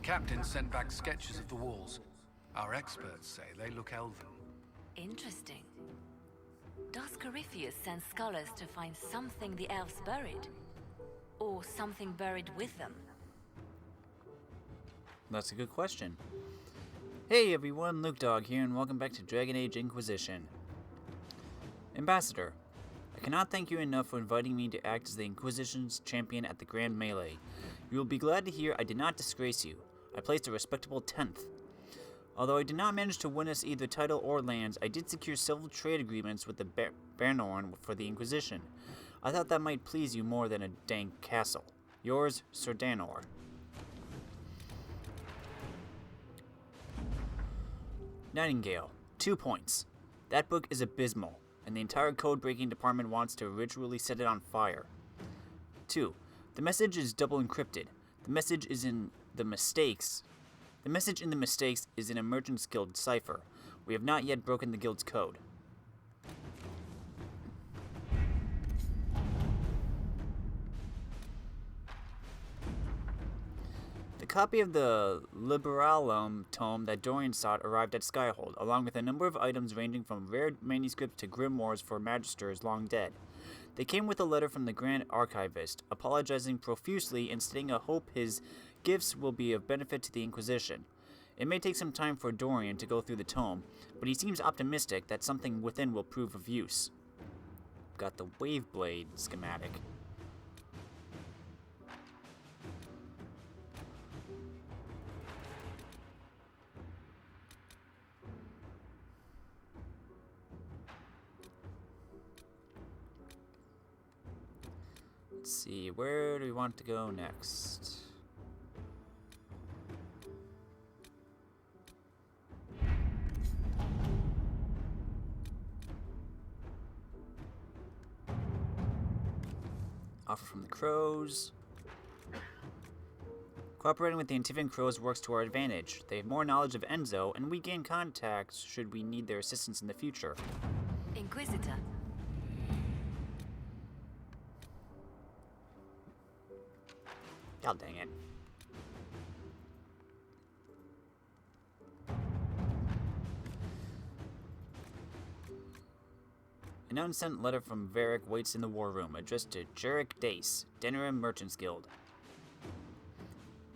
captain sent back sketches of the walls. Our experts say they look elven. Interesting. Does Corypheus send scholars to find something the elves buried? Or something buried with them? That's a good question. Hey everyone, Luke Dog here, and welcome back to Dragon Age Inquisition. Ambassador, I cannot thank you enough for inviting me to act as the Inquisition's champion at the Grand Melee. You will be glad to hear I did not disgrace you. I placed a respectable 10th. Although I did not manage to win us either title or lands, I did secure several trade agreements with the Banorn for the Inquisition. I thought that might please you more than a dank castle. Yours, Sir Danor. Nightingale, 2 points. That book is abysmal, and the entire code-breaking department wants to ritually set it on fire. 2. The message is double encrypted. The message in the mistakes is in a Merchant's Guild cipher. We have not yet broken the guild's code. The copy of the Liberalum tome that Dorian sought arrived at Skyhold, along with a number of items ranging from rare manuscripts to grimoires for magisters long dead. They came with a letter from the Grand Archivist, apologizing profusely and stating a hope his gifts will be of benefit to the Inquisition. It may take some time for Dorian to go through the tome, but he seems optimistic that something within will prove of use. Got the Waveblade schematic. Let's see, where do we want to go next? Offer from the Crows. Cooperating with the Antivan Crows works to our advantage. They have more knowledge of Enzo, and we gain contacts should we need their assistance in the future. Inquisitor. God dang it. An unsent letter from Varric waits in the war room, addressed to Jurek Dace, Denerim Merchants Guild.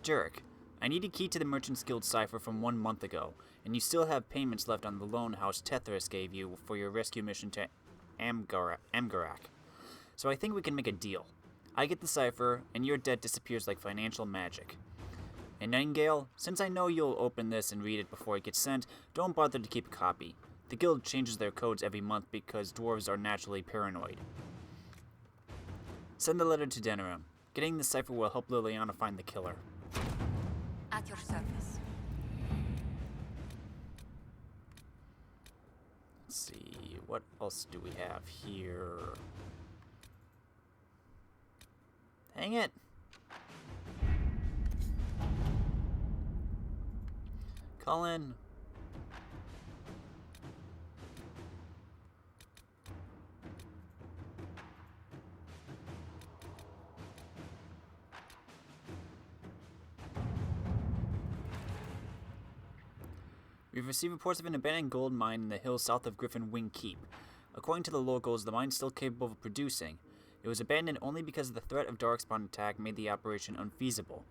Jurek, I need a key to the Merchants Guild cipher from 1 month ago, and you still have payments left on the loan house Tethras gave you for your rescue mission to Amgarak. So I think we can make a deal. I get the cipher, and your debt disappears like financial magic. And Nightingale, since I know you'll open this and read it before it gets sent, don't bother to keep a copy. The guild changes their codes every month because dwarves are naturally paranoid. Send the letter to Denerim. Getting the cipher will help Liliana find the killer. At your service. Let's see, what else do we have here? Dang it! Colin. We've received reports of an abandoned gold mine in the hills south of Griffin Wing Keep. According to the locals, the mine is still capable of producing. It was abandoned only because the threat of Darkspawn attack made the operation unfeasible.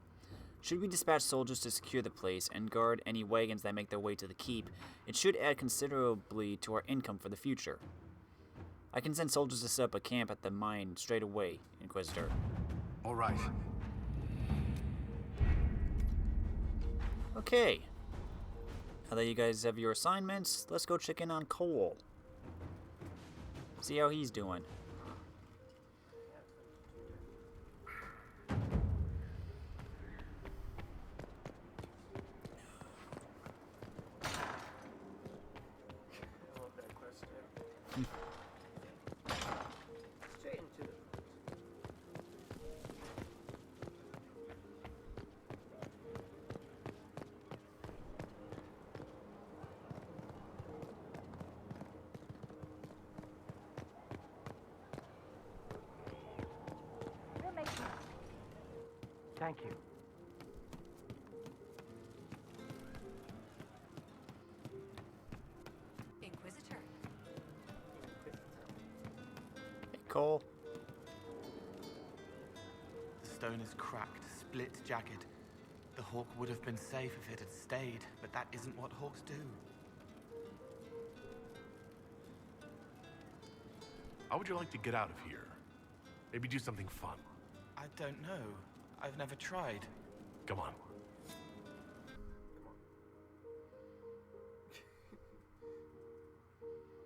Should we dispatch soldiers to secure the place and guard any wagons that make their way to the keep, it should add considerably to our income for the future. I can send soldiers to set up a camp at the mine straight away, Inquisitor. All right. Okay. Now that you guys have your assignments, let's go check in on Cole. See how he's doing. Thank you. Cole? The stone is cracked, split, jagged. The hawk would have been safe if it had stayed, but that isn't what hawks do. How would you like to get out of here? Maybe do something fun. I don't know. I've never tried. Come on.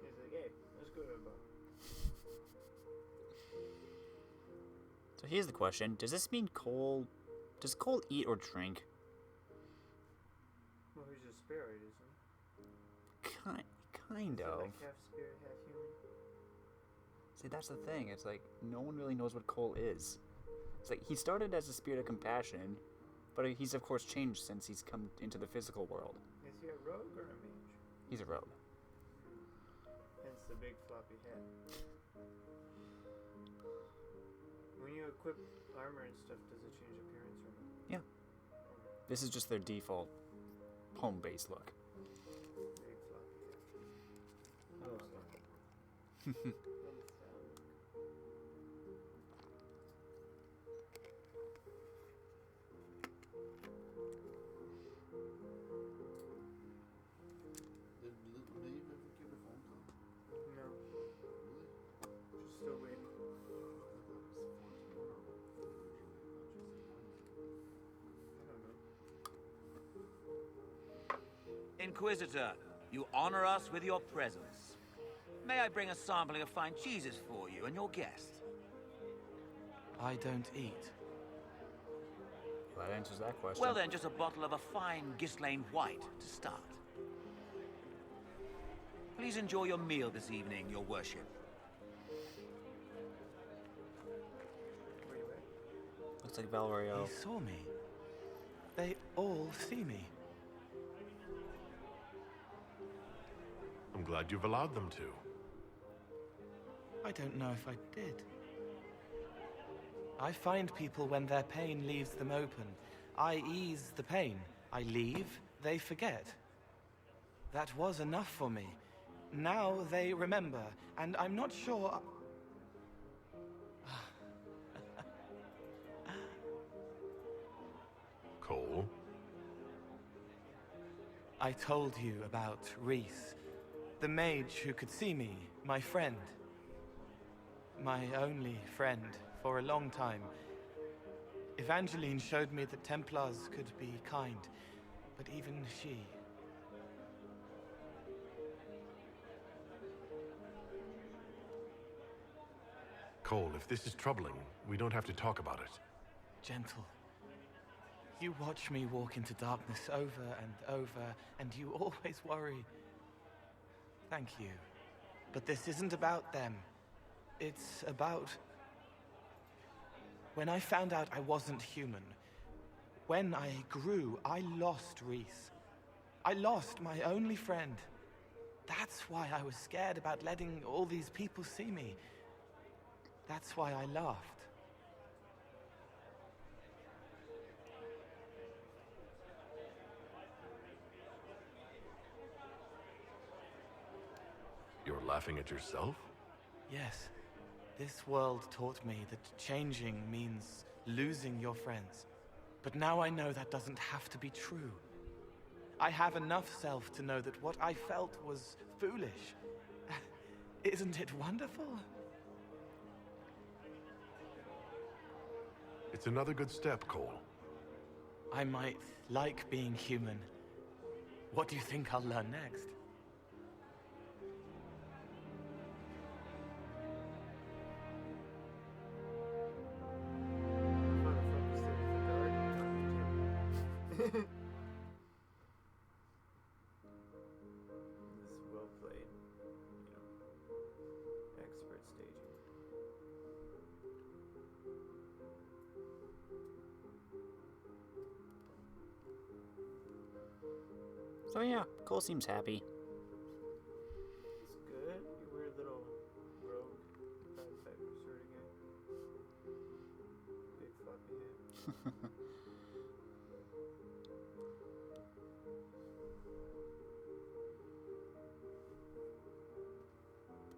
He's like, hey, let's go to a bar. So here's the question. Does this mean Cole... Does Cole eat or drink? Well, he's a spirit, isn't he? Kind of. Like half spirit, half human. See, that's the thing. It's like, no one really knows what Cole is. It's like, he started as a spirit of compassion, but he's of course changed since he's come into the physical world. Is he a rogue or a mage? He's a rogue. Hence the big floppy hat. When you equip armor and stuff, does it change appearance or not? Yeah. This is just their default home-based look. Big floppy hat. Oh, sloppy. Did Maeve ever give a phone call? No. Really? Just still waiting. I thought it was for tomorrow. I don't know. Inquisitor, you honor us with your presence. May I bring a sampling of fine cheeses for you and your guest? I don't eat. Well, that answers that question. Well then, just a bottle of a fine Ghislaine White to start. Please enjoy your meal this evening, your worship. Where you at? Looks like Valerio. He saw me. They all see me. I'm glad you've allowed them to. I don't know if I did. I find people when their pain leaves them open. I ease the pain. I leave, they forget. That was enough for me. Now they remember, and I'm not sure... Cole? I told you about Reese, the mage who could see me, my friend. My only friend for a long time. Evangeline showed me that Templars could be kind, but even she... Cole, if this is troubling, we don't have to talk about it. Gentle. You watch me walk into darkness over and over, and you always worry. Thank you. But this isn't about them. It's about... When I found out I wasn't human, when I grew, I lost Reese. I lost my only friend. That's why I was scared about letting all these people see me. That's why I laughed. You're laughing at yourself? Yes. This world taught me that changing means losing your friends. But now I know that doesn't have to be true. I have enough self to know that what I felt was foolish. Isn't it wonderful? It's another good step, Cole. I might like being human. What do you think I'll learn next? This is well played. Expert staging. So yeah, Cole seems happy. It's good. You weird little rogue piper sort of guy. Big floppy head.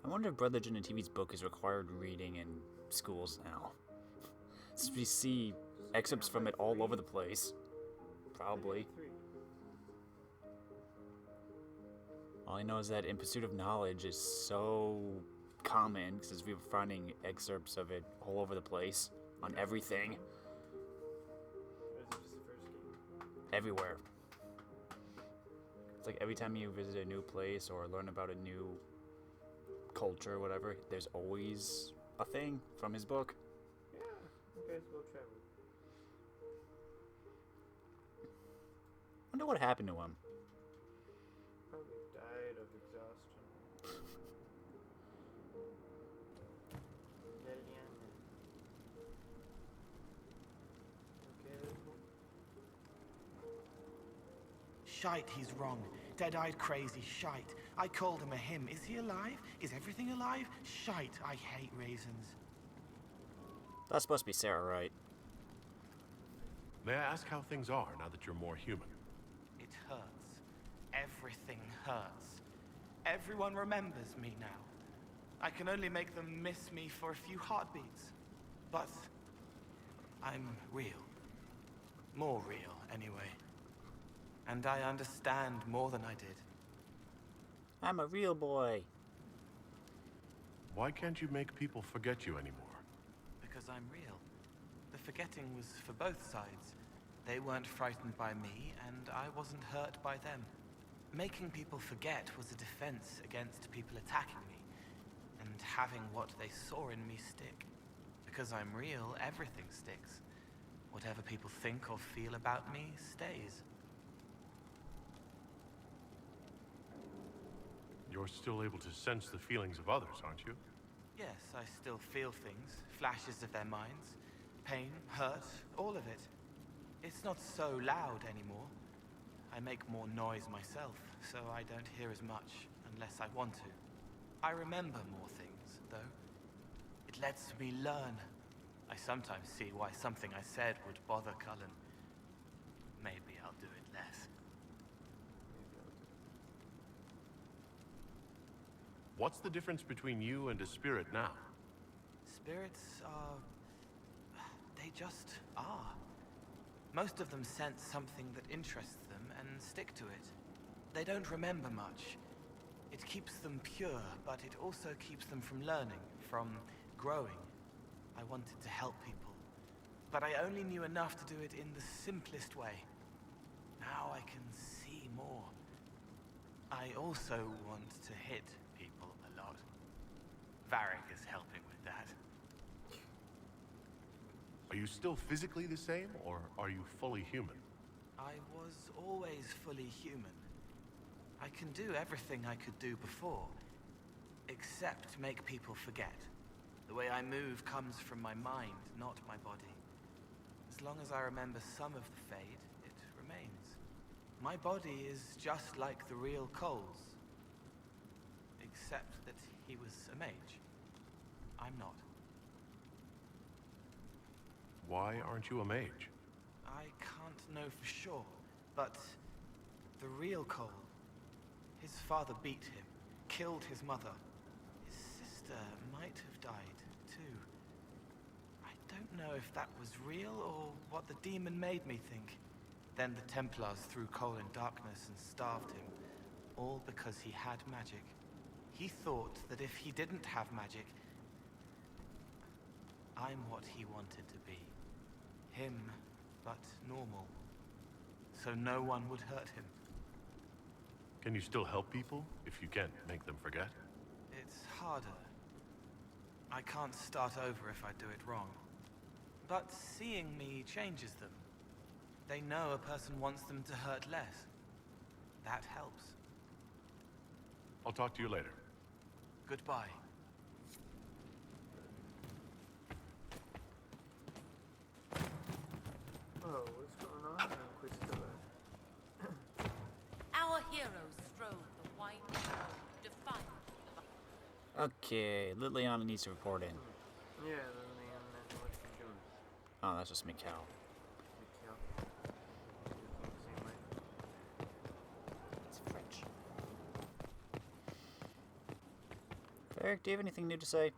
I wonder if Brother TV's book is required reading in schools now. Since we see excerpts from it all over the place. Probably. All I know is that In Pursuit of Knowledge is so common, because we were finding excerpts of it all over the place, on everything. Or is it just the first game? Everywhere. It's like every time you visit a new place or learn about a new culture or whatever, there's always a thing from his book. Yeah, you guys will travel. Wonder what happened to him. Probably died of exhaustion. Shite, he's wrong. Dead-eyed crazy shite. I called him a him. Is he alive? Is everything alive? Shite, I hate raisins. That's supposed to be Sarah, right? May I ask how things are now that you're more human? It hurts. Everything hurts. Everyone remembers me now. I can only make them miss me for a few heartbeats. But I'm real. More real, anyway. And I understand more than I did. I'm a real boy. Why can't you make people forget you anymore? Because I'm real. The forgetting was for both sides. They weren't frightened by me, and I wasn't hurt by them. Making people forget was a defense against people attacking me, and having what they saw in me stick. Because I'm real, everything sticks. Whatever people think or feel about me stays. You're still able to sense the feelings of others, aren't you? Yes, I still feel things, flashes of their minds. Pain, hurt, all of it. It's not so loud anymore. I make more noise myself, so I don't hear as much unless I want to. I remember more things, though. It lets me learn. I sometimes see why something I said would bother Cullen. Maybe I'll do it less. What's the difference between you and a spirit now? Spirits are... they just are. Most of them sense something that interests them and stick to it. They don't remember much. It keeps them pure, but it also keeps them from learning, from growing. I wanted to help people, but I only knew enough to do it in the simplest way. Now I can see more. I also want to hit people a lot. Varric is helping with that. Are you still physically the same, or are you fully human? I was always fully human. I can do everything I could do before, except make people forget. The way I move comes from my mind, not my body. As long as I remember some of the Fade, it remains. My body is just like the real Cole's, except that he was a mage. I'm not. Why aren't you a mage? I can't know for sure, but the real Cole, his father beat him, killed his mother. His sister might have died, too. I don't know if that was real or what the demon made me think. Then the Templars threw Cole in darkness and starved him, all because he had magic. He thought that if he didn't have magic, I'm what he wanted to be. Him, but normal. So no one would hurt him. Can you still help people if you can't make them forget? It's harder. I can't start over if I do it wrong. But seeing me changes them. They know a person wants them to hurt less. That helps. I'll talk to you later. Goodbye. Oh, what's going on, Inquisitor? Our heroes strode the white road, defiant the Okay, Liliana needs to report in. Yeah, Lilian, and what's she doing? Oh, that's just Mikhail. Mikhail. Same way. It's French. Varric, do you have anything new to say?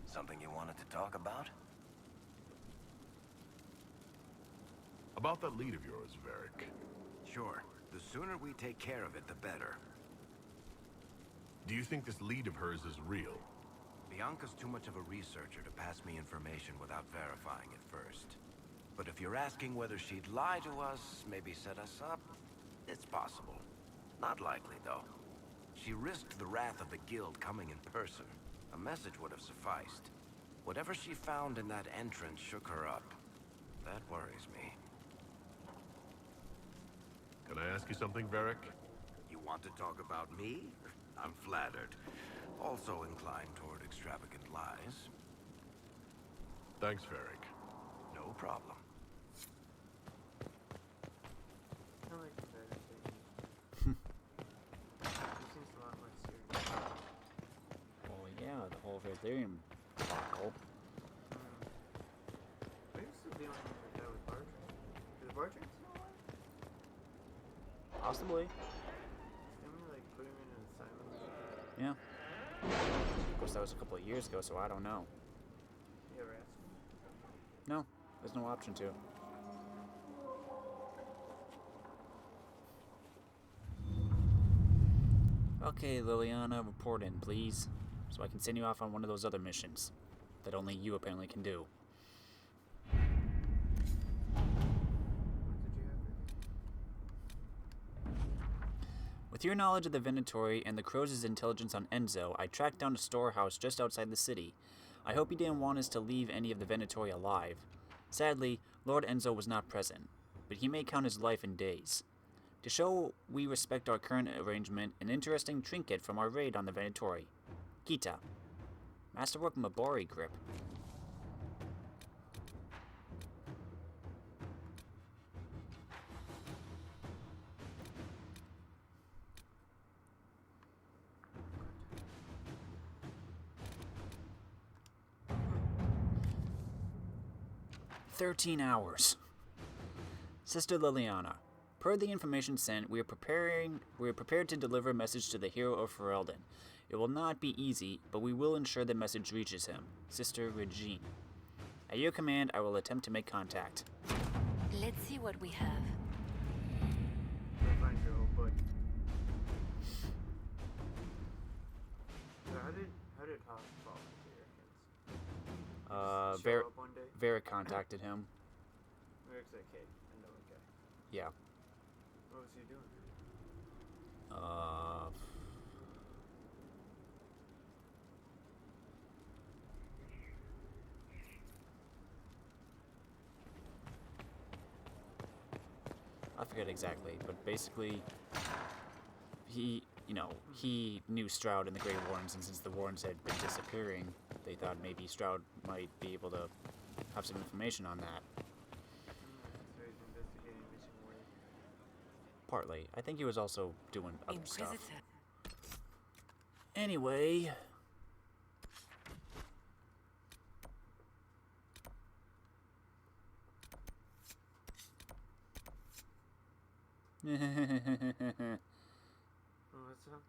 Something you wanted to talk about? About that lead of yours, Varric. Sure. The sooner we take care of it, the better. Do you think this lead of hers is real? Bianca's too much of a researcher to pass me information without verifying it first. But if you're asking whether she'd lie to us, maybe set us up, it's possible. Not likely, though. She risked the wrath of the guild coming in person. A message would have sufficed. Whatever she found in that entrance shook her up. That worries me. Can I ask you something, Varric? You want to talk about me? I'm flattered. Also inclined toward extravagant lies. Thanks, Varric. No problem. I like the better thing. He seems a lot more serious. Well, yeah, the whole lyrium debacle. Maybe still dealing with that with Varric. Is Varric still alive? Possibly. Didn't we like put him in an asylum? Yeah. Of course, that was a couple of years ago, so I don't know. You ever asked him? No, there's no option to. Okay, Liliana, report in, please, so I can send you off on one of those other missions that only you apparently can do. What did you have to do? With your knowledge of the Venatori and the Crows' intelligence on Enzo, I tracked down a storehouse just outside the city. I hope you didn't want us to leave any of the Venatori alive. Sadly, Lord Enzo was not present, but he may count his life in days. To show we respect our current arrangement, an interesting trinket from our raid on the Venatori. Kita. Masterwork Mabori grip. "13 hours. Sister Liliana, per the information sent, we are prepared to deliver a message to the hero of Ferelden. It will not be easy, but we will ensure the message reaches him. Sister Regine. At your command, I will attempt to make contact." Let's see what we have. Go find your old book. So how did Hoff fall into your hands? Just show up one day? Varric contacted him. Varric's like, hey, I know a guy. Yeah. What was he doing? I forget exactly, but basically, he knew Stroud and the Grey Wardens, and since the Wardens had been disappearing, they thought maybe Stroud might be able to have some information on that. So he's investigating Mission Warrior. Partly. I think he was also doing other stuff. Inquisitor. Anyway. Oh, what's up?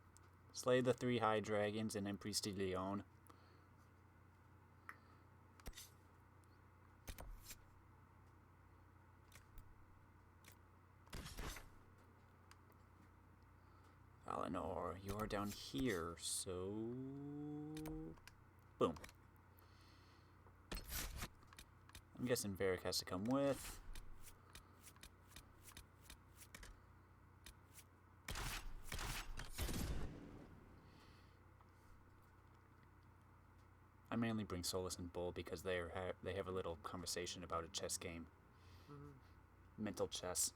Slay the 3 high dragons and Empress de Leon. Valinor, you are down here, so... Boom. I'm guessing Varric has to come with. I mainly bring Solus and Bull because they have a little conversation about a chess game. Mental chess.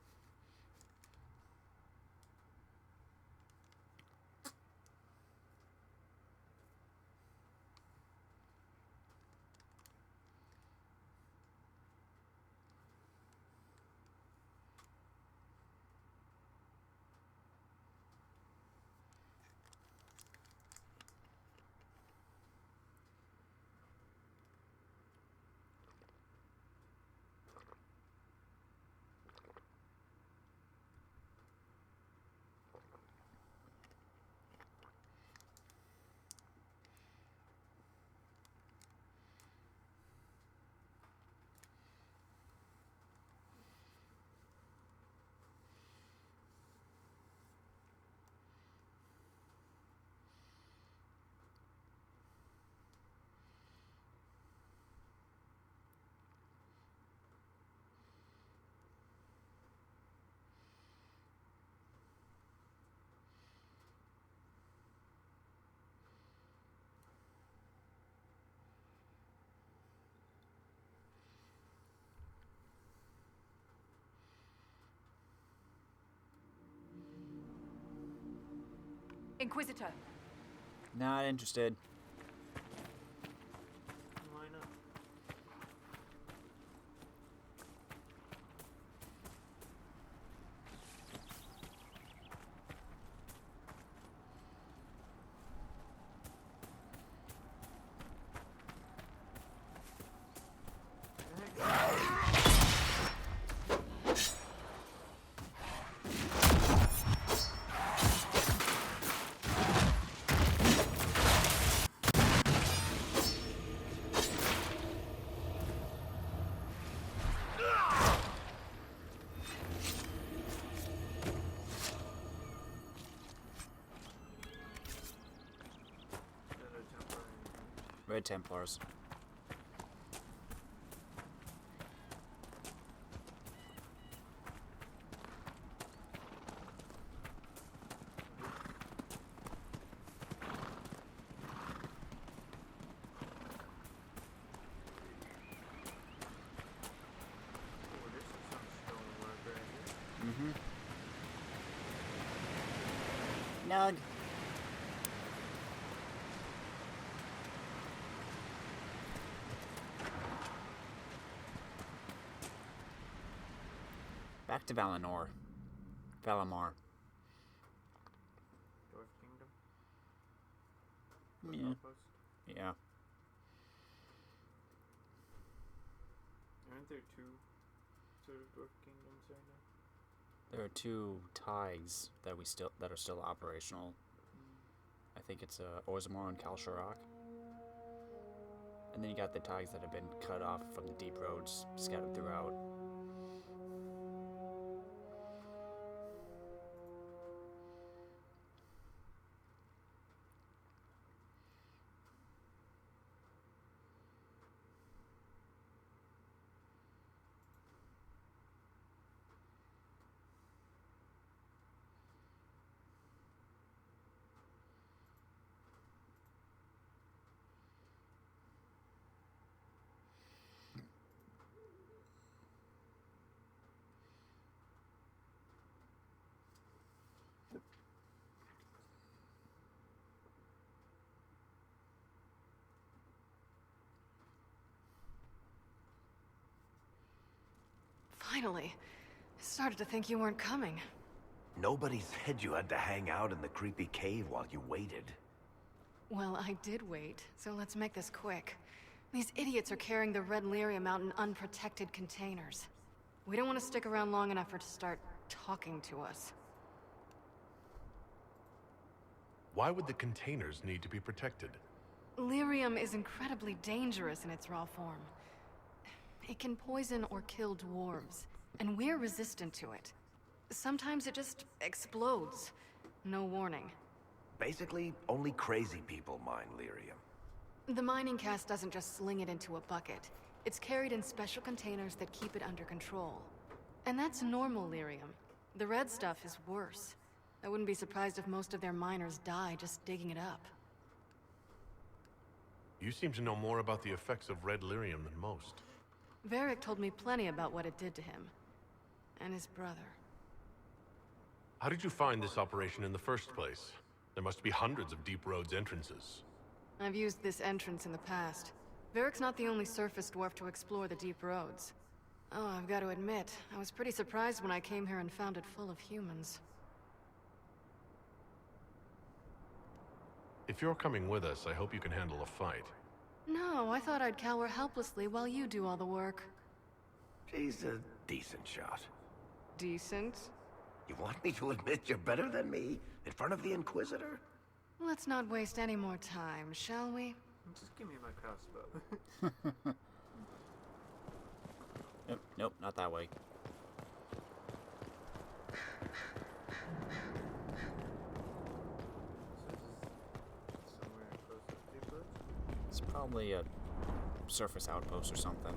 Inquisitor. Not interested. Why not? Red Templars. Oh, this is some stonework right here. Mm-hmm. Nug. Back to Valimmar. Dwarf Kingdom. Yeah. Outpost. Yeah. Aren't there two sort of dwarf kingdoms right now? There are two ties that are still operational. I think it's Orzammar and Kalsharak. And then you got the ties that have been cut off from the deep roads scattered throughout. Finally. I started to think you weren't coming. Nobody said you had to hang out in the creepy cave while you waited. Well, I did wait, so let's make this quick. These idiots are carrying the red lyrium out in unprotected containers. We don't want to stick around long enough for it to start talking to us. Why would the containers need to be protected? Lyrium is incredibly dangerous in its raw form. It can poison or kill dwarves, and we're resistant to it. Sometimes it just explodes. No warning. Basically, only crazy people mine lyrium. The mining cast doesn't just sling it into a bucket. It's carried in special containers that keep it under control. And that's normal lyrium. The red stuff is worse. I wouldn't be surprised if most of their miners die just digging it up. You seem to know more about the effects of red lyrium than most. Varric told me plenty about what it did to him. And his brother. How did you find this operation in the first place? There must be hundreds of Deep Road's entrances. I've used this entrance in the past. Varric's not the only surface dwarf to explore the deep roads. Oh, I've got to admit, I was pretty surprised when I came here and found it full of humans. If you're coming with us, I hope you can handle a fight. No, I thought I'd cower helplessly while you do all the work. She's a decent shot. Decent? You want me to admit you're better than me? In front of the Inquisitor? Let's not waste any more time, shall we? Just give me my crossbow. Nope, not that way. Somewhere close to the deep roads. It's probably a surface outpost or something.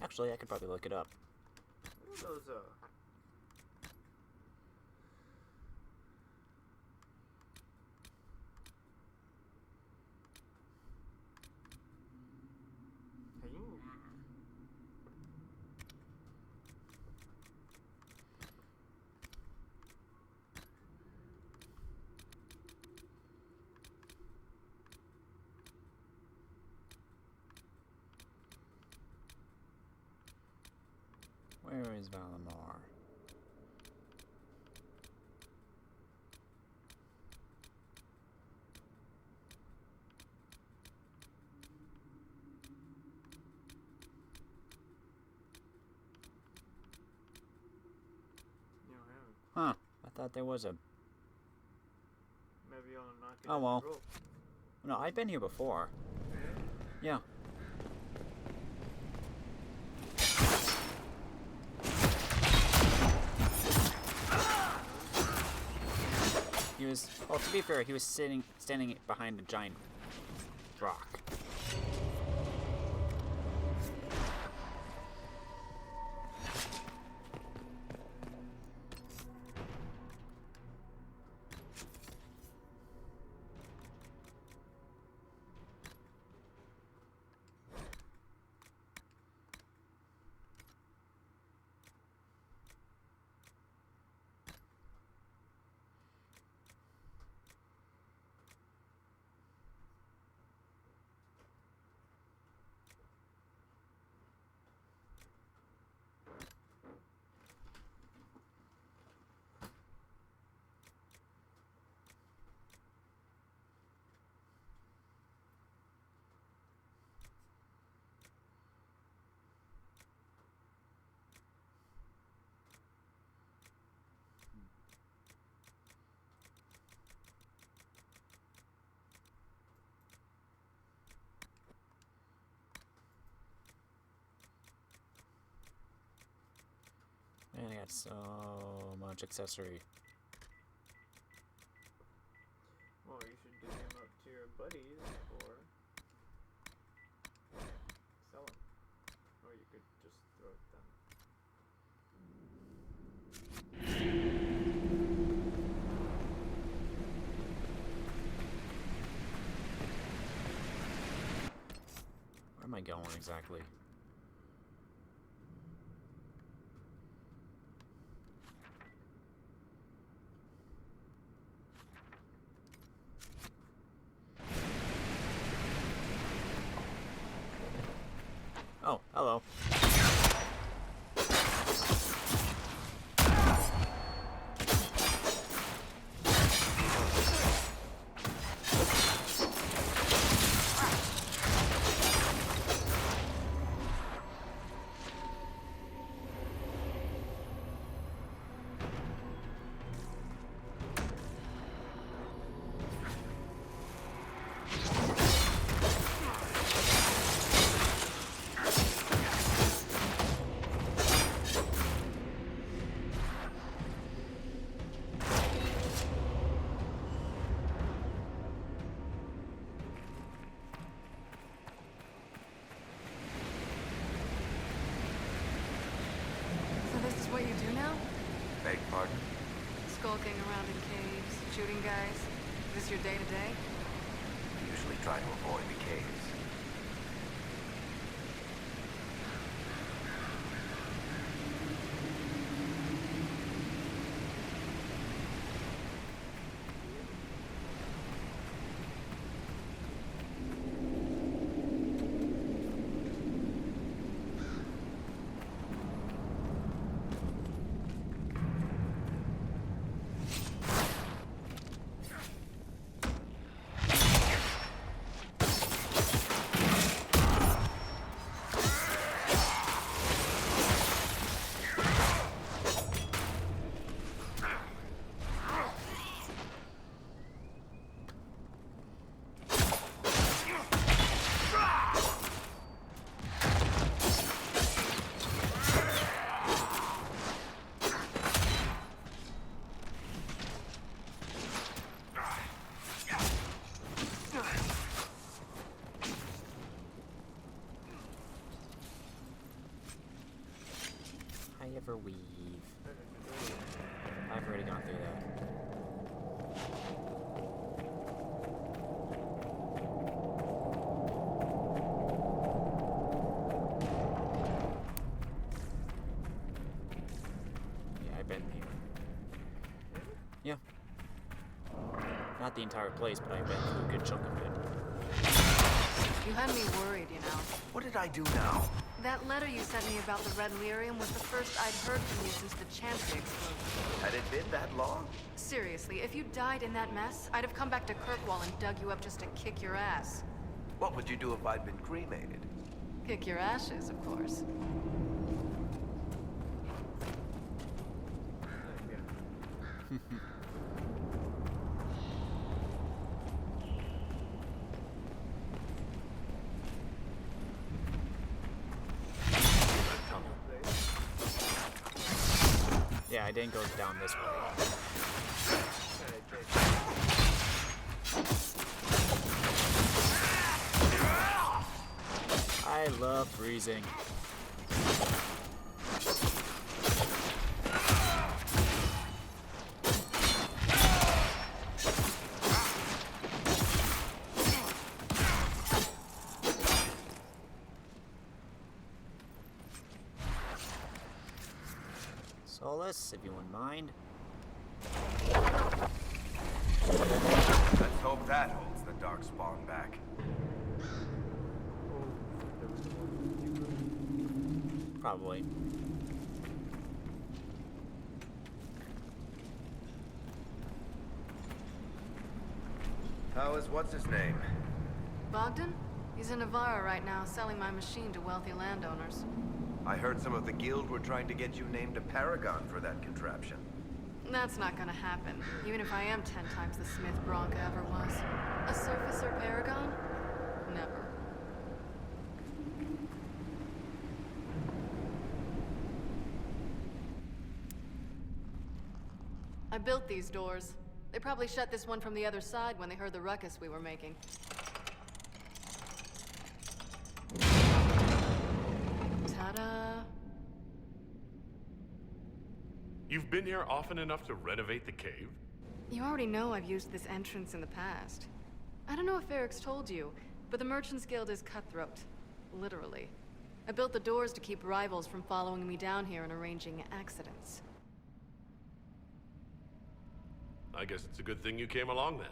Actually, I could probably look it up. What are those, Where is Valimmar? You don't have it. Huh. I thought there was a... Maybe I'll knock it Oh, in well. the rope. No, I've been here before. Yeah. He was... Well, to be fair, he was standing behind a giant rock. Man, I got so much accessory. Well, you should give him up to your buddies or sell them. Or you could just throw it them. Where am I going exactly? Oh, hello. What you do now? Beg pardon? Skulking around in caves, shooting guys. Is this your day-to-day? Usually try to avoid the caves. Ever weave. I've already gone through that. Yeah, I've been here. Yeah. Not the entire place, but I've been through a good chunk of it. You had me worried, you know. What did I do now? That letter you sent me about the red lyrium was the first I'd heard from you since the Chancellor explosion. Had it been that long? Seriously, if you died in that mess, I'd have come back to Kirkwall and dug you up just to kick your ass. What would you do if I'd been cremated? Kick your ashes, of course. Yeah, I didn't go down this way. I love freezing. Solace, if you wouldn't mind. Let's hope that holds the dark spawn back. Probably. How is what's-his-name? Bogdan? He's in Navarra right now, selling my machine to wealthy landowners. I heard some of the guild were trying to get you named a paragon for that contraption. That's not gonna happen, even if I am 10 times the Smith Bronca ever was. A surfacer paragon? Never. I built these doors. They probably shut this one from the other side when they heard the ruckus we were making. Ta-da! You've been here often enough to renovate the cave? You already know I've used this entrance in the past. I don't know if Varric's told you, but the Merchants Guild is cutthroat. Literally. I built the doors to keep rivals from following me down here and arranging accidents. I guess it's a good thing you came along then.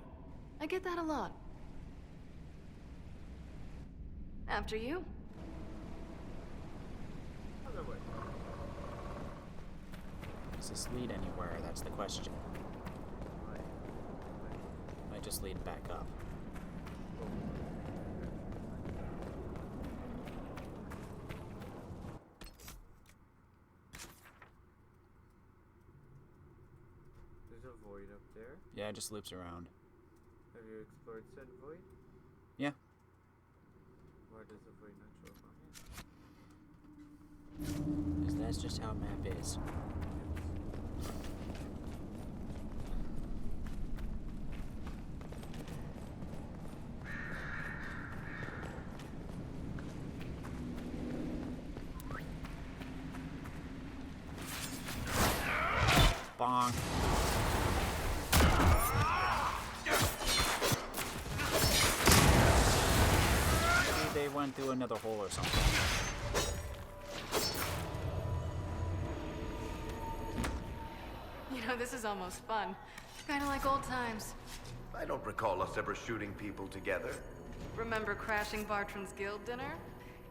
I get that a lot. After you. Other way. Does this lead anywhere? That's the question. Might just lead back up. There's a void up there. Yeah, it just loops around. Have you explored said void? Yeah. Why does the void not show up on here? Because that's just how a map is. Bonk. Maybe they went through another hole or something. You know, this is almost fun. Kinda like old times. I don't recall us ever shooting people together. Remember crashing Bartram's guild dinner?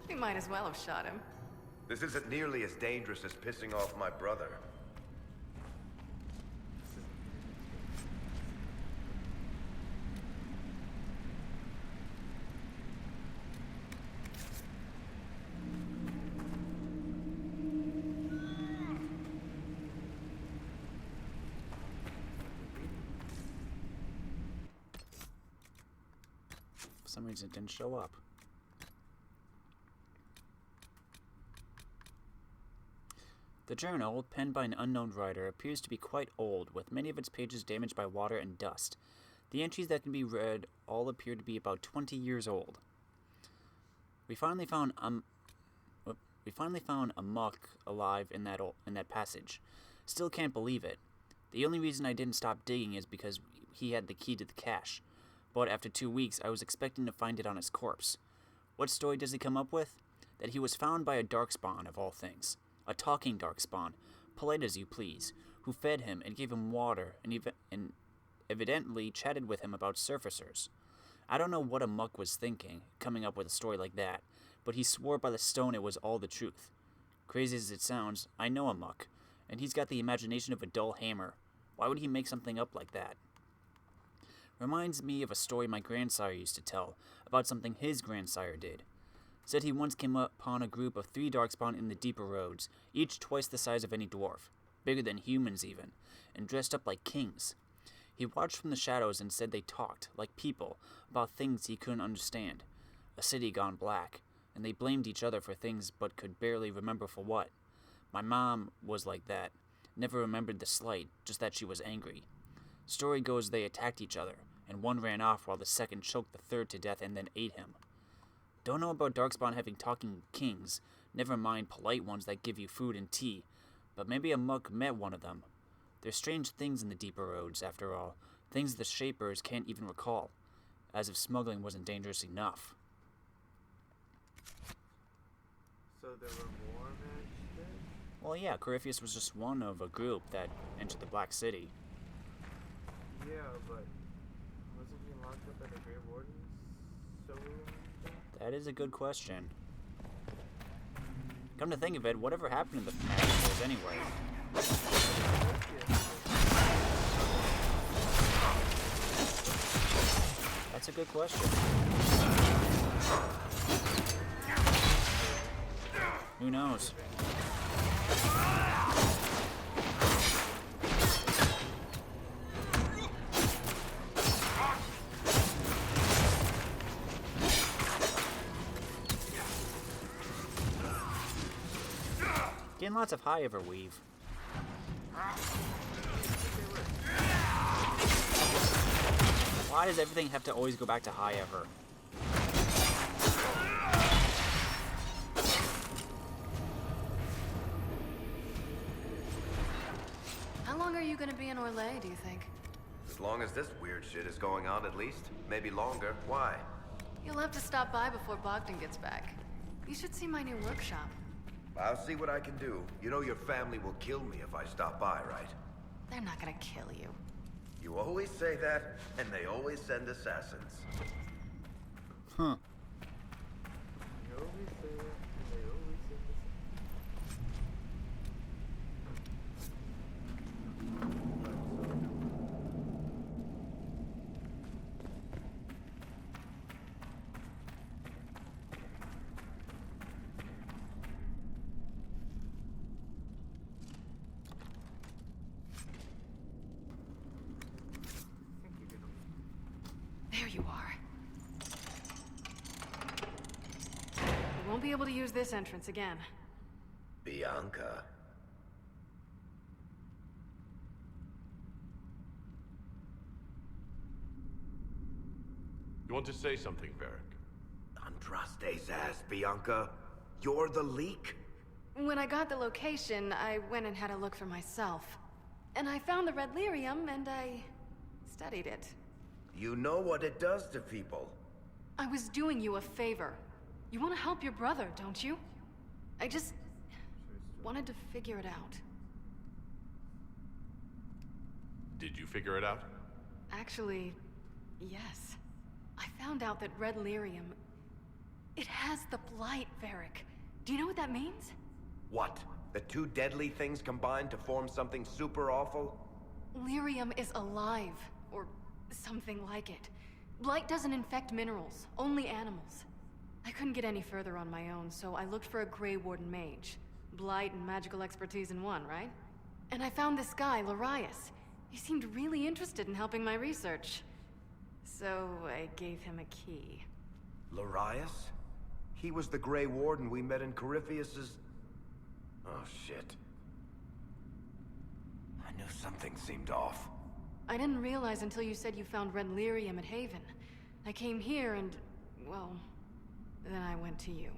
We might as well have shot him. This isn't nearly as dangerous as pissing off my brother. For some reason it didn't show up. The journal, penned by an unknown writer, appears to be quite old, with many of its pages damaged by water and dust. The entries that can be read all appear to be about 20 years old. We finally found a muck alive in that passage. Still can't believe it. The only reason I didn't stop digging is because he had the key to the cache. But after 2 weeks, I was expecting to find it on his corpse. What story does he come up with? That he was found by a darkspawn, of all things. A talking darkspawn, polite as you please, who fed him and gave him water and evidently chatted with him about surfacers. I don't know what a muck was thinking, coming up with a story like that, but he swore by the stone it was all the truth. Crazy as it sounds, I know a muck, and he's got the imagination of a dull hammer. Why would he make something up like that? Reminds me of a story my grandsire used to tell about something his grandsire did. Said he once came upon a group of 3 darkspawn in the deeper roads, each twice the size of any dwarf, bigger than humans even, and dressed up like kings. He watched from the shadows and said they talked, like people, about things he couldn't understand. A city gone black, and they blamed each other for things but could barely remember for what. My mom was like that, never remembered the slight, just that she was angry. Story goes they attacked each other, and one ran off while the second choked the third to death and then ate him. Don't know about darkspawn having talking kings, never mind polite ones that give you food and tea, but maybe a muck met one of them. There's strange things in the deeper roads, after all, things the Shapers can't even recall, as if smuggling wasn't dangerous enough. So there were more matches there? Well, yeah, Corypheus was just one of a group that entered the Black City. Yeah, but wasn't he locked up at the Grey Warden's so long ago? That is a good question. Come to think of it, whatever happened to the Magic anyway? That's a good question. Who knows? Getting lots of high ever weave. Why does everything have to always go back to high ever? How long are you gonna be in Orlais, do you think? As long as this weird shit is going on, at least. Maybe longer. Why? You'll have to stop by before Bogdan gets back. You should see my new workshop. I'll see what I can do. You know your family will kill me if I stop by, right? They're not gonna kill you. You always say that, and they always send assassins. Huh. You always say that, and they always say There you are. We won't be able to use this entrance again. Bianca. You want to say something, Varric? Andraste's ass, Bianca. You're the leak? When I got the location, I went and had a look for myself. And I found the red lyrium, and I studied it. You know what it does to people. I was doing you a favor. You want to help your brother, don't you? I just wanted to figure it out. Did you figure it out? Actually, yes. I found out that red lyrium... It has the blight, Varric. Do you know what that means? What? The two deadly things combined to form something super awful? Lyrium is alive, or something like it. Blight doesn't infect minerals, only animals. I couldn't get any further on my own, so I looked for a Grey Warden mage. Blight and magical expertise in one, right? And I found this guy, Larius. He seemed really interested in helping my research. So I gave him a key. Larius? He was the Grey Warden we met in Corypheus's... Oh, shit. I knew something seemed off. I didn't realize until you said you found red lyrium at Haven. I came here and, well, then I went to you.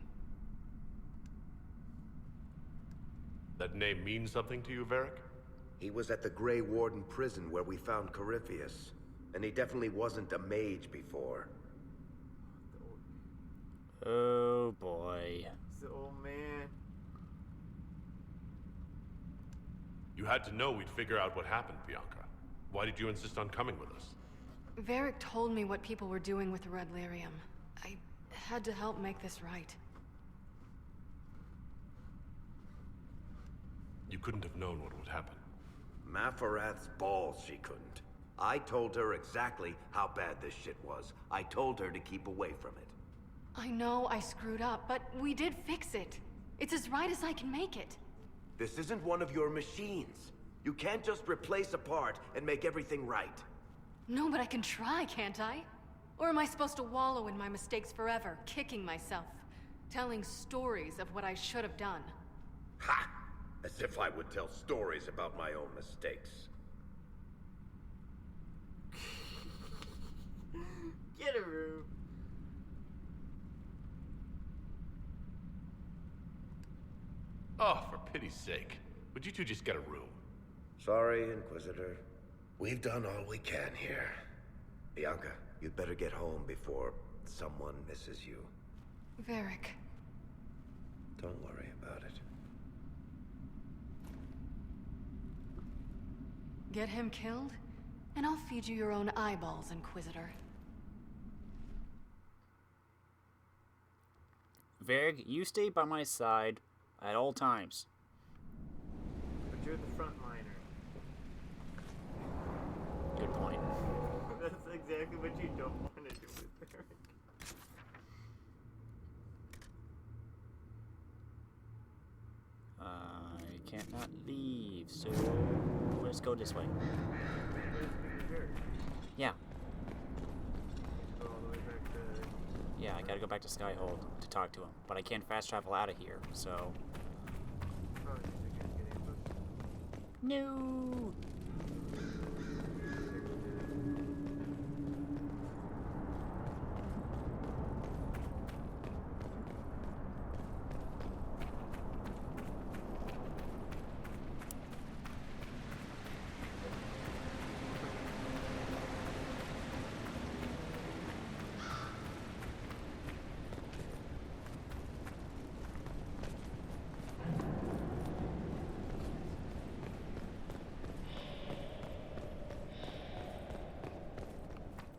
That name means something to you, Varric? He was at the Grey Warden prison where we found Corypheus. And he definitely wasn't a mage before. Oh boy. It's the old man. You had to know we'd figure out what happened, Bianca. Why did you insist on coming with us? Varric told me what people were doing with the red lyrium. I had to help make this right. You couldn't have known what would happen. Maphorath's balls, she couldn't. I told her exactly how bad this shit was. I told her to keep away from it. I know I screwed up, but we did fix it. It's as right as I can make it. This isn't one of your machines. You can't just replace a part and make everything right. No, but I can try, can't I? Or am I supposed to wallow in my mistakes forever, kicking myself, telling stories of what I should have done? Ha! As if I would tell stories about my own mistakes. Get a room. Oh, for pity's sake. Would you two just get a room? Sorry, Inquisitor. We've done all we can here. Bianca, you'd better get home before someone misses you. Varric. Don't worry about it. Get him killed, and I'll feed you your own eyeballs, Inquisitor. Varric, you stay by my side at all times. But you're the frontliner. Good point. That's exactly what you don't want to do with Varric. I can't not leave, so let's go this way. Yeah. Go all the way back to... Yeah, I gotta go back to Skyhold to talk to him, but I can't fast travel out of here, so... Oh, you can't get ambushed. No!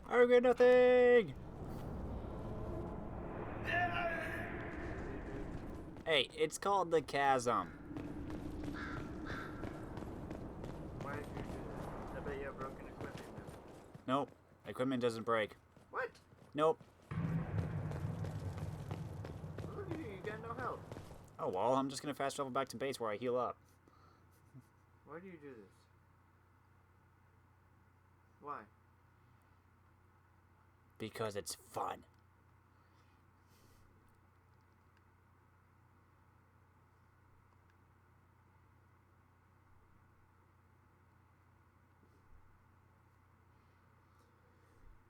I regret nothing! Hey, it's called the chasm. Why did you do this? I bet you have broken equipment now. Nope, equipment doesn't break. What? Nope. Look at you, you got no health. Oh well, I'm just gonna fast travel back to base where I heal up. Why do you do this? Why? Because it's fun.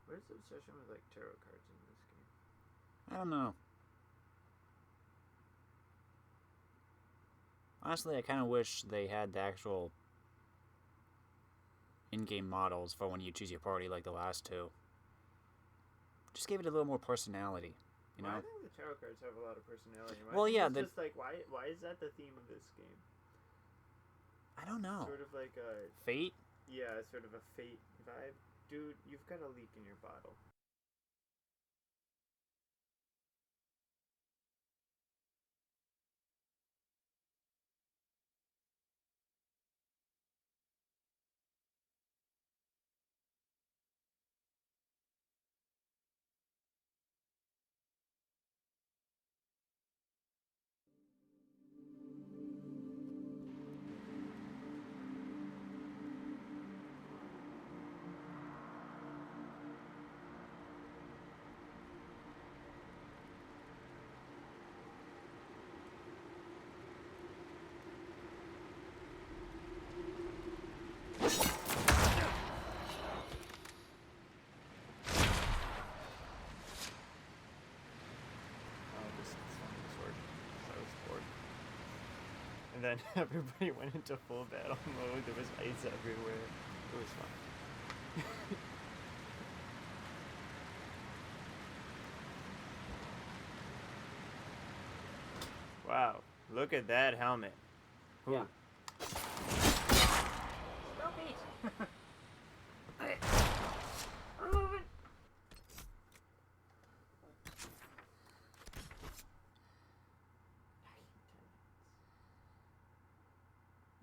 Where's the obsession with like tarot cards in this game? I don't know. Honestly, I kind of wish they had the actual in-game models for when you choose your party like the last two. Just gave it a little more personality, you know? Well, I think the tarot cards have a lot of personality. Well, yeah, it's just like why is that the theme of this game? I don't know. Sort of like a Fate? yeah, sort of a fate vibe. Dude, you've got a leak in your bottle. And then everybody went into full battle mode. There was ice everywhere. It was fun. Wow, look at that helmet. Ooh. Yeah. I'm moving.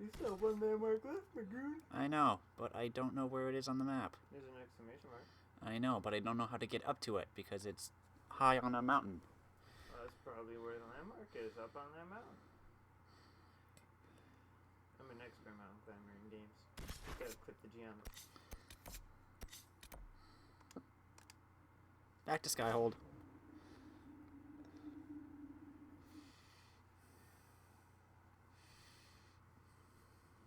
You still have one landmark left, Magoon. I know, but I don't know where it is on the map. There's an exclamation mark. I know, but I don't know how to get up to it because it's high on a mountain. Well, that's probably where the landmark is, up on that mountain. I'm an expert mountain climber in games. Gotta click the G on it. Back to Skyhold.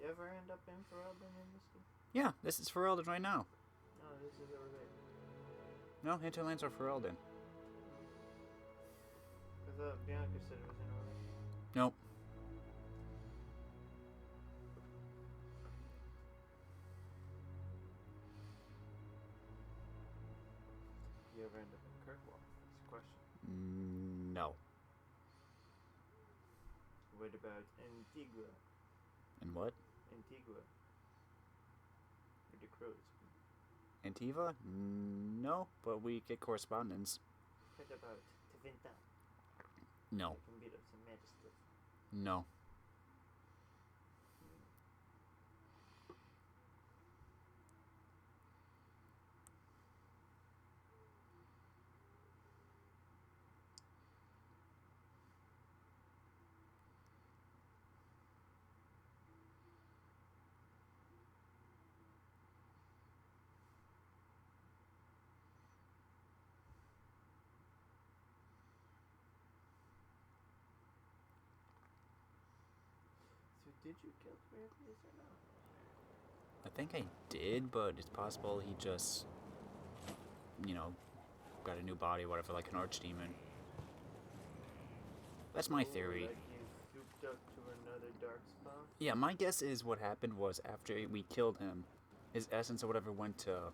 You ever end up in Ferelden in this game? Yeah, this is Ferelden right now. No, this is over there. No, hinterlands are Ferelden. I thought Bianca said it was in order. Nope. You ever end up in Kirkwall? That's the question. No. What about Antigua? And what? Antigua. Where the crows be? Antiva? No, but we get correspondence. What about Tevinter? No. You can beat up some magistrates. No. So did you kill Corinthians or not? I think I did, but it's possible he just, you know, got a new body, whatever, like an archdemon. That's my theory. Like you souped up to another dark spawn? Yeah, my guess is what happened was after we killed him, his essence or whatever went to,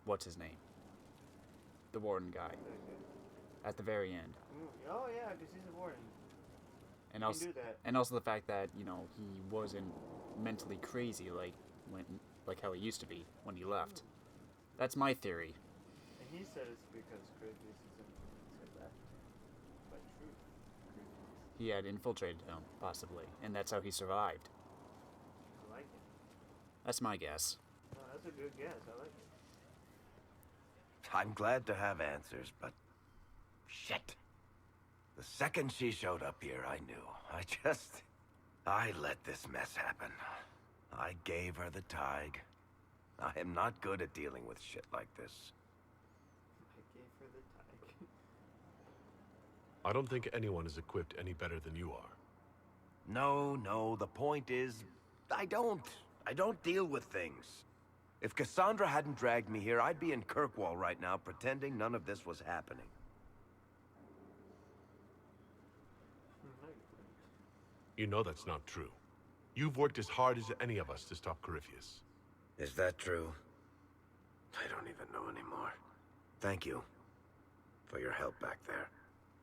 what's his name? The warden guy. At the very end. Oh yeah, because he's a warden. And You also, can do that. and also the fact that, you know, he wasn't mentally crazy like how he used to be when he left. That's my theory. And he said it's because Corinthians is said that. But true. Corinthians. He had infiltrated him, possibly, and that's how he survived. I like it. That's my guess. No, that's a good guess. I like it. I'm glad to have answers, but... shit. The second she showed up here, I knew. I let this mess happen. I gave her the Tig. I am not good at dealing with shit like this. I gave her the Tig. I don't think anyone is equipped any better than you are. No, the point is, I don't deal with things. If Cassandra hadn't dragged me here, I'd be in Kirkwall right now pretending none of this was happening. You know that's not true. You've worked as hard as any of us to stop Corypheus. Is that true? I don't even know anymore. Thank you for your help back there.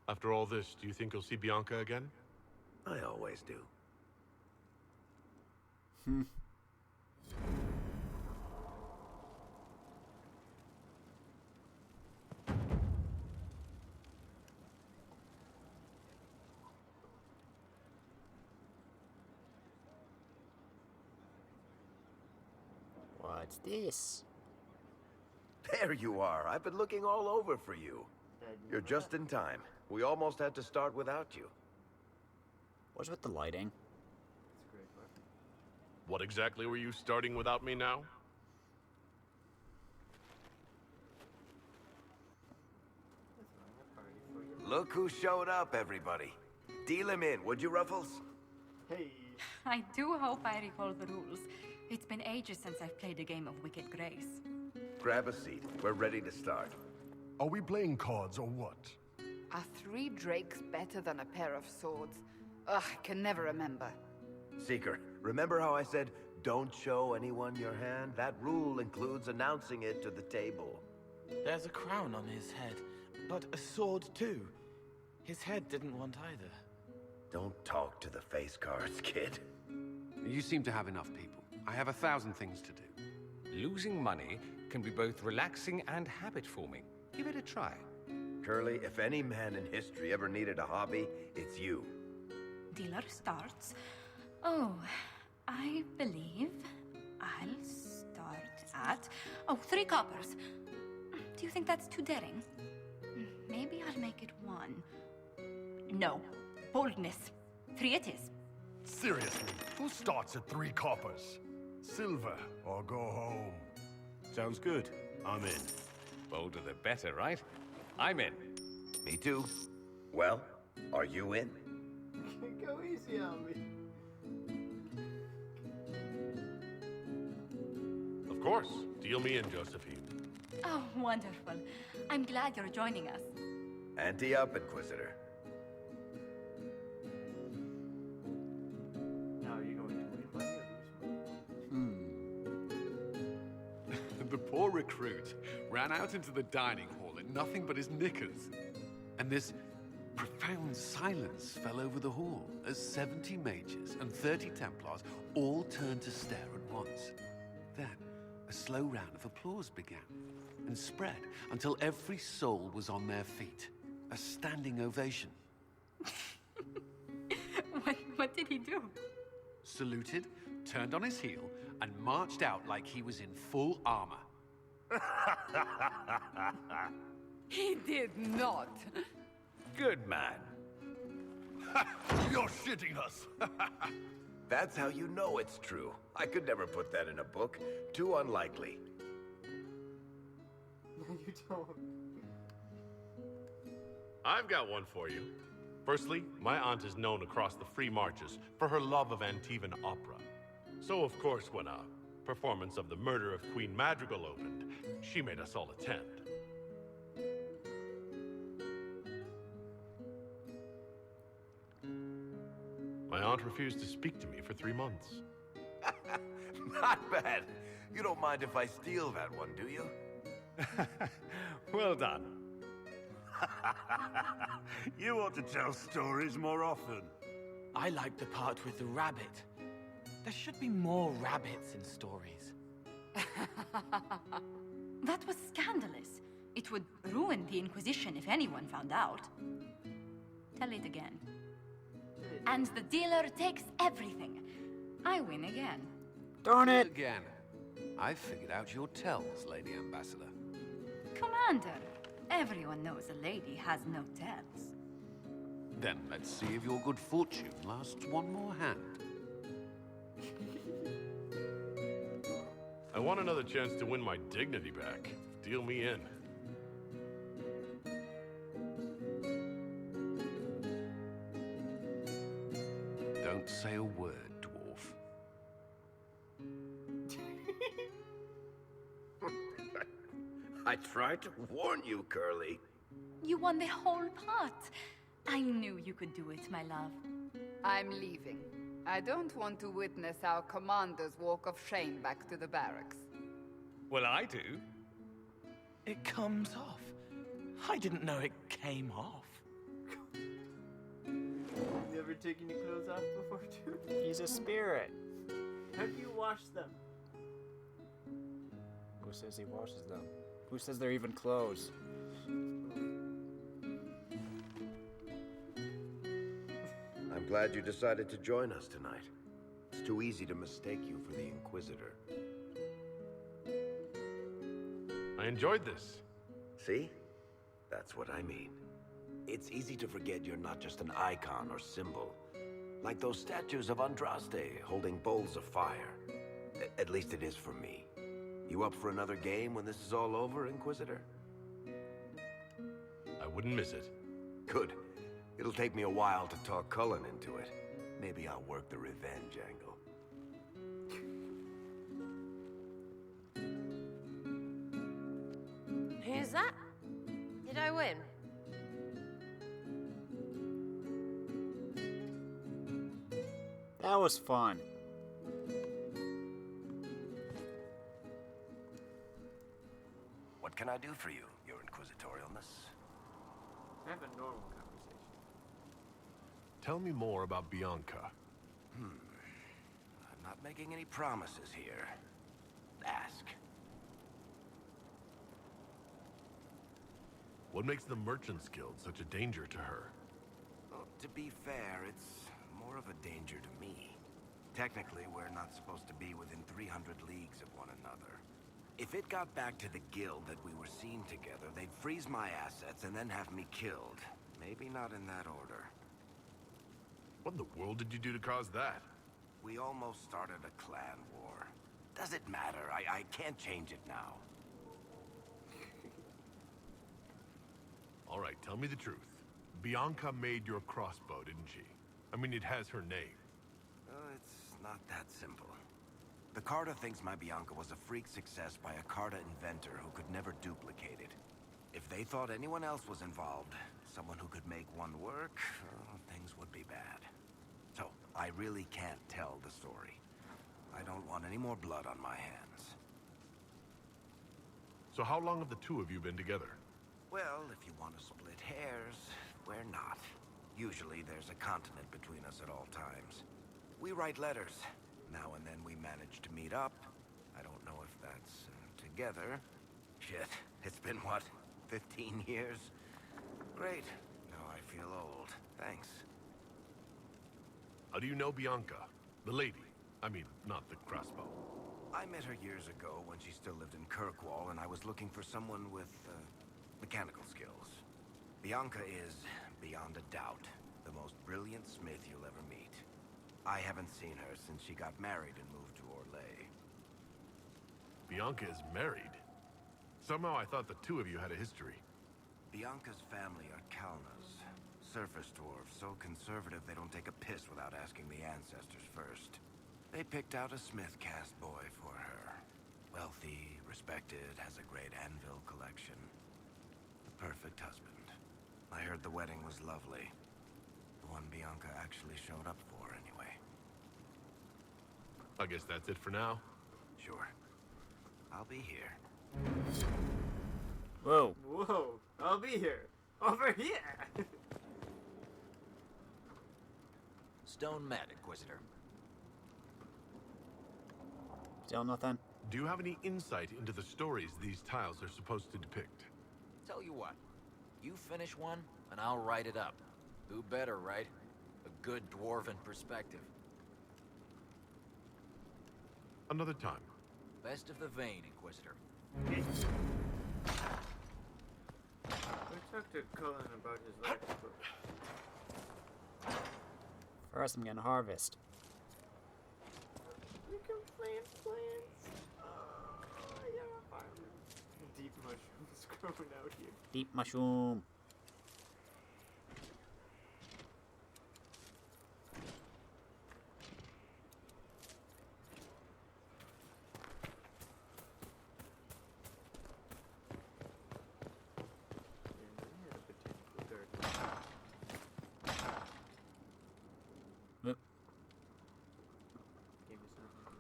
After all this, do you think you'll see Bianca again? I always do. What's this? There you are. I've been looking all over for you. You're just in time. We almost had to start without you. What's with the lighting? That's a great question. What exactly were you starting without me now? Let's run a party for you. Look who showed up, everybody. Deal him in, would you, Ruffles? Hey. I do hope I recall the rules. It's been ages since I've played a game of Wicked Grace. Grab a seat. We're ready to start. Are we playing cards or what? Are 3 drakes better than a pair of swords? Ugh, I can never remember. Seeker, remember how I said, don't show anyone your hand? That rule includes announcing it to the table. There's a crown on his head, but a sword too. His head didn't want either. Don't talk to the face cards, kid. You seem to have enough people. I have 1,000 things to do. Losing money can be both relaxing and habit-forming. Give it a try. Curly, if any man in history ever needed a hobby, it's you. Dealer starts. Oh, I believe I'll start at... Oh, 3 coppers. Do you think that's too daring? Maybe I'll make it 1. No. Boldness. 3 it is. Seriously, who starts at 3 coppers? Silver or go home. Sounds good. I'm in. Bolder the better, right? I'm in. Me too. Well, are you in? Go easy on me. Of course. Deal me in, Josephine. Oh, wonderful. I'm glad you're joining us. Ante up, Inquisitor. Now are you going to win money or lose money? The poor recruit ran out into the dining hall in nothing but his knickers. And this profound silence fell over the hall as 70 mages and 30 Templars all turned to stare at once. Then, a slow round of applause began and spread until every soul was on their feet. A standing ovation. What did he do? Saluted, turned on his heel, and marched out like he was in full armor. He did not. Good man. You're shitting us. That's how you know it's true. I could never put that in a book. Too unlikely. No, you don't. I've got one for you. Firstly, my aunt is known across the free marches for her love of Antivan opera. So, of course, when a performance of The Murder of Queen Madrigal opened, she made us all attend. My aunt refused to speak to me for 3 months. Not bad. You don't mind if I steal that one, do you? Well done. You ought to tell stories more often. I like the part with the rabbit. There should be more rabbits in stories. That was scandalous. It would ruin the Inquisition if anyone found out. Tell it again. And the dealer takes everything. I win again. Darn it! Again. I've figured out your tells, Lady Ambassador. Commander, everyone knows a lady has no tells. Then let's see if your good fortune lasts one more hand. I want another chance to win my dignity back. Deal me in. Don't say a word, Dwarf. I tried to warn you, Curly. You won the whole pot. I knew you could do it, my love. I'm leaving. I don't want to witness our commander's walk of shame back to the barracks. Well, I do. It comes off. I didn't know it came off. You ever taken your clothes off before, too? He's a spirit. How do you wash them? Who says he washes them? Who says they're even clothes? I'm glad you decided to join us tonight. It's too easy to mistake you for the Inquisitor. I enjoyed this. See? That's what I mean. It's easy to forget you're not just an icon or symbol. Like those statues of Andraste holding bowls of fire. At least it is for me. You up for another game when this is all over, Inquisitor? I wouldn't miss it. Good. It'll take me a while to talk Cullen into it. Maybe I'll work the revenge angle. Who's that? Did I win? That was fun. What can I do for you, Your Inquisitorialness? Have a normal conversation. Tell me more about Bianca. I'm not making any promises here. Ask. What makes the Merchants Guild such a danger to her? Well, to be fair, it's more Technically, we're not supposed to be within 300 leagues of one another. If it got back to the guild that we were seen together, they'd freeze my assets and then have me killed. Maybe not in that order. What in the world did you do to cause that? We almost started a clan war. Does it matter? I can't change it now. All right, tell me the truth. Bianca made your crossbow, didn't she? I mean, it has her name. It's not that simple. The Carta thinks my Bianca was a freak success by a Carta inventor who could never duplicate it. If they thought anyone else was involved, someone who could make one work, things would be bad. So, I really can't tell the story. I don't want any more blood on my hands. So how long have the two of you been together? Well, if you want to split hairs, we're not. Usually there's a continent between us at all times. We write letters. Now and then we manage to meet up. I don't know if that's together. Shit, it's been what, 15 years? Great. Now I feel old. Thanks. How do you know Bianca? The lady. I mean, not the crossbow. I met her years ago when she still lived in Kirkwall, and I was looking for someone with, mechanical skills. Bianca is, beyond a doubt, the most brilliant smith you'll ever meet. I haven't seen her since she got married and moved to Orlais. Bianca is married? Somehow I thought the two of you had a history. Bianca's family are Kalnas. Surface dwarves, so conservative they don't take a piss without asking the ancestors first. They picked out a smith caste boy for her. Wealthy, respected, has a great anvil collection. The perfect husband. I heard the wedding was lovely. The one Bianca actually showed up for, anyway. I guess that's it for now. Sure. I'll be here. Whoa. Whoa, I'll be here. Over here! Stone met, Inquisitor. Still nothing? Do you have any insight into the stories these tiles are supposed to depict? Tell you what, you finish one, and I'll write it up. Who better, right? A good dwarven perspective. Another time. Best of the vein, Inquisitor. We talked to Cullen about his life. First, I'm gonna harvest. We can plant plants. Oh, yeah, farm. Deep mushrooms growing out here. Deep mushroom. Oop. Gave me something to do.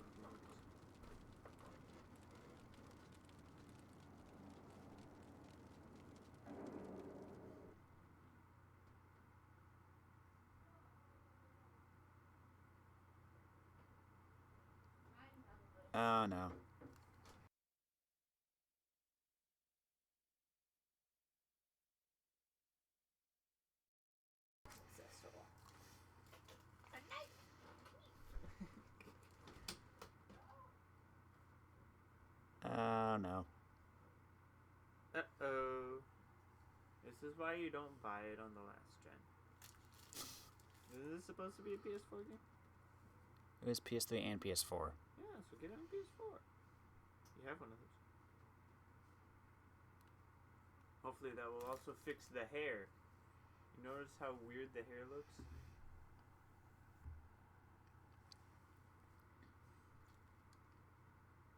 Oh no. Oh no. Uh-oh. This is why you don't buy it on the last gen. Is this supposed to be a PS4 game? It was PS3 and PS4. Yeah, so get it on PS4. You have one of those. Hopefully that will also fix the hair. You notice how weird the hair looks?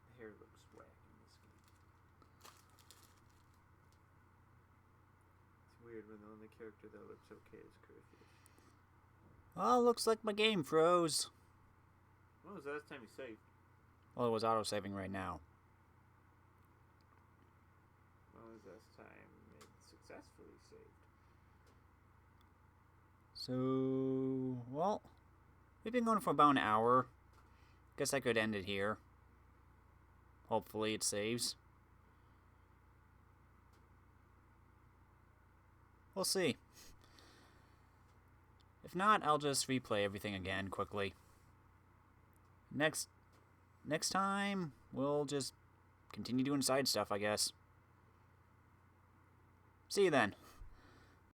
The hair looks whack in this game. It's weird when the only character that looks okay is Corypheus. Oh, looks like my game froze. When was the last time you saved? Well, it was auto-saving right now. When was the last time it successfully saved? So, well, we've been going for about an hour. Guess I could end it here. Hopefully it saves. We'll see. If not, I'll just replay everything again quickly. next time, we'll just continue doing side stuff, I guess. See you then.